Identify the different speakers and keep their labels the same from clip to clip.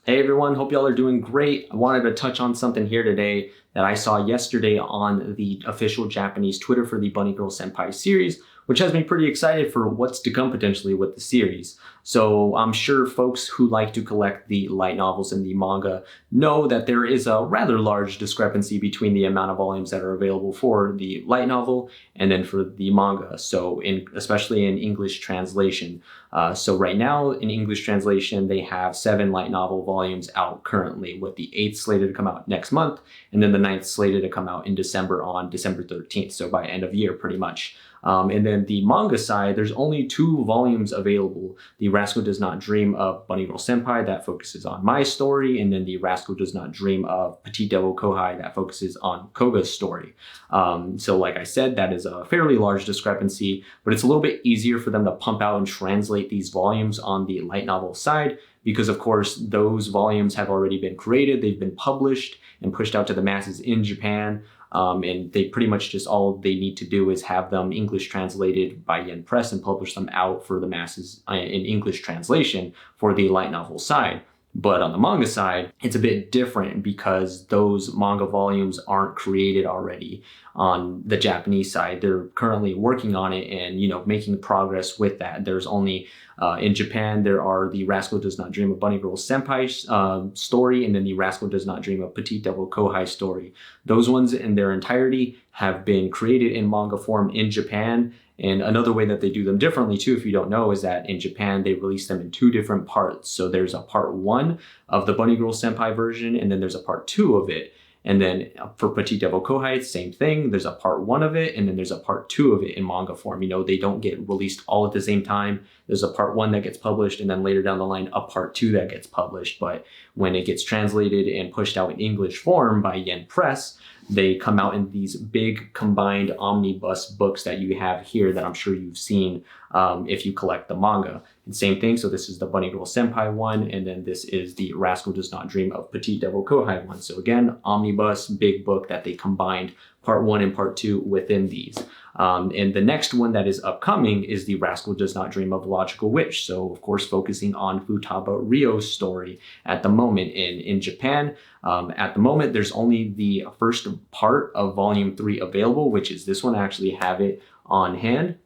Speaker 1: Hey everyone, hope y'all are doing great. I wanted to touch on something here today that I saw yesterday on the official Japanese Twitter for the Bunny Girl Senpai series, which has me pretty excited for what's to come potentially with the series. So I'm sure folks who like to collect the light novels and the manga know that there is a rather large discrepancy between the amount of volumes that are available for the light novel and then for the manga. So especially in English translation. So right now in English translation, they have 7 light novel volumes out currently, with the 8th slated to come out next month, and then the 9th slated to come out in December on December 13th. So by end of year, pretty much. And then the manga side, there's only 2 volumes available. The Rascal Does Not Dream of Bunny Girl Senpai that focuses on my story, and then the Rascal Does Not Dream of Petite Devil Kohai that focuses on Koga's story. So like I said, that is a fairly large discrepancy, but it's a little bit easier for them to pump out and translate these volumes on the light novel side, because of course those volumes have already been created, they've been published and pushed out to the masses in Japan. And they pretty much just all they need to do is have them English translated by Yen Press and publish them out for the masses in English translation for the light novel side. But on the manga side, it's a bit different because those manga volumes aren't created already on the Japanese side. They're currently working on it and, making progress with that. There's only in Japan, there are the Rascal Does Not Dream of Bunny Girl Senpai story, and then the Rascal Does Not Dream of Petite Devil Kohai story. Those ones in their entirety have been created in manga form in Japan. And another way that they do them differently too, if you don't know, is that in Japan, they release them in 2 different parts. So there's a part 1 of the Bunny Girl Senpai version, and then there's a part 2 of it. And then for Petite Devil Kohai, same thing. There's a part 1 of it, and then there's a part 2 of it in manga form. They don't get released all at the same time. There's a part 1 that gets published, and then later down the line, a part 2 that gets published. But when it gets translated and pushed out in English form by Yen Press, they come out in these big combined omnibus books that you have here that I'm sure you've seen if you collect the manga. And same thing, so this is the Bunny Girl Senpai one, and then this is the Rascal Does Not Dream of Petite Devil Kohai one. So again, omnibus, big book that they combined part 1 and part 2 within these. And the next one that is upcoming is the Rascal Does Not Dream of Logical Witch. So of course, focusing on Futaba Ryo's story at the moment in Japan. At the moment, there's only the first part of volume 3 available, which is this one. I actually have it on hand.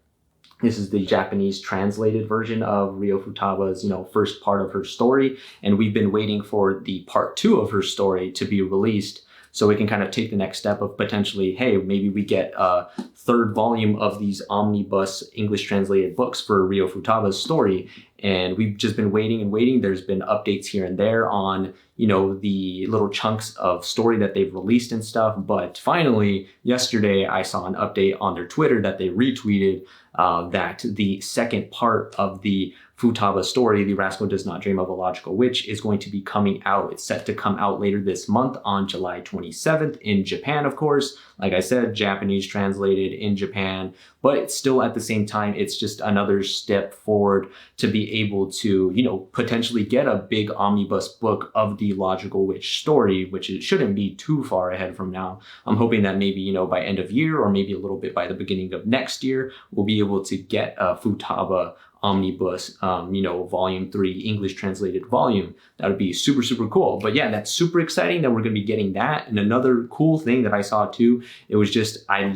Speaker 1: This is the Japanese translated version of Ryo Futaba's, first part of her story. And we've been waiting for the part 2 of her story to be released, so we can kind of take the next step of potentially, hey, maybe we get a 3rd volume of these omnibus English translated books for Ryo Futaba's story. And we've just been waiting and waiting. There's been updates here and there on, the little chunks of story that they've released and stuff. But finally, yesterday, I saw an update on their Twitter that they retweeted that the second part of the Futaba story, The Rascal Does Not Dream of a Logical Witch, is going to be coming out. It's set to come out later this month on July 27th in Japan, of course. Like I said, Japanese translated in Japan, but still at the same time, it's just another step forward to be able to, potentially get a big omnibus book of the Logical Witch story, which it shouldn't be too far ahead from now. I'm hoping that maybe, by end of year or maybe a little bit by the beginning of next year, we'll be able to get a Futaba omnibus, volume 3 English translated volume. That would be super, super cool. But yeah, that's super exciting that we're going to be getting that. And another cool thing that I saw too, it was just, I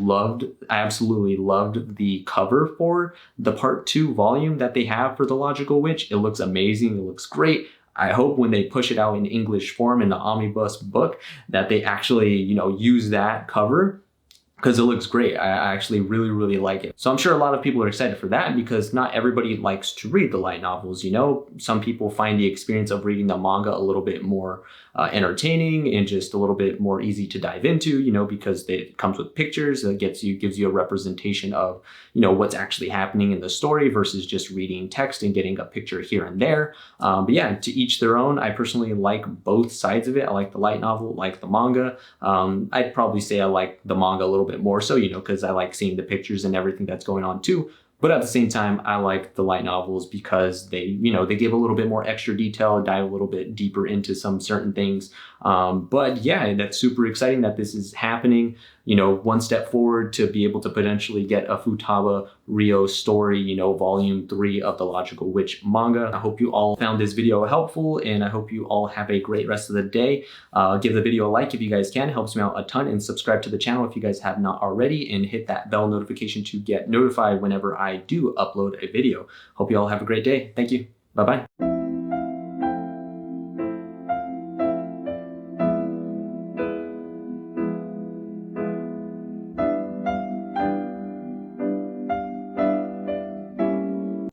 Speaker 1: absolutely loved the cover for the part 2 volume that they have for the Logical Witch. It looks amazing. It looks great. I hope when they push it out in English form in the omnibus book that they actually, use that cover, because it looks great. I actually really, really like it. So I'm sure a lot of people are excited for that, because not everybody likes to read the light novels. Some people find the experience of reading the manga a little bit more entertaining and just a little bit more easy to dive into, because it comes with pictures. It gives you a representation of, what's actually happening in the story versus just reading text and getting a picture here and there. But yeah, to each their own. I personally like both sides of it. I like the light novel, like the manga. I'd probably say I like the manga a little bit more so, because I like seeing the pictures and everything that's going on too. But at the same time, I like the light novels because they give a little bit more extra detail, dive a little bit deeper into some certain things. But yeah, that's super exciting that this is happening. One step forward to be able to potentially get a Futaba Ryo story, volume 3 of the Logical Witch manga. I hope you all found this video helpful, and I hope you all have a great rest of the day. Give the video a like if you guys can, it helps me out a ton, and subscribe to the channel if you guys have not already, and hit that bell notification to get notified whenever I do upload a video. Hope you all have a great day. Thank you. Bye-bye.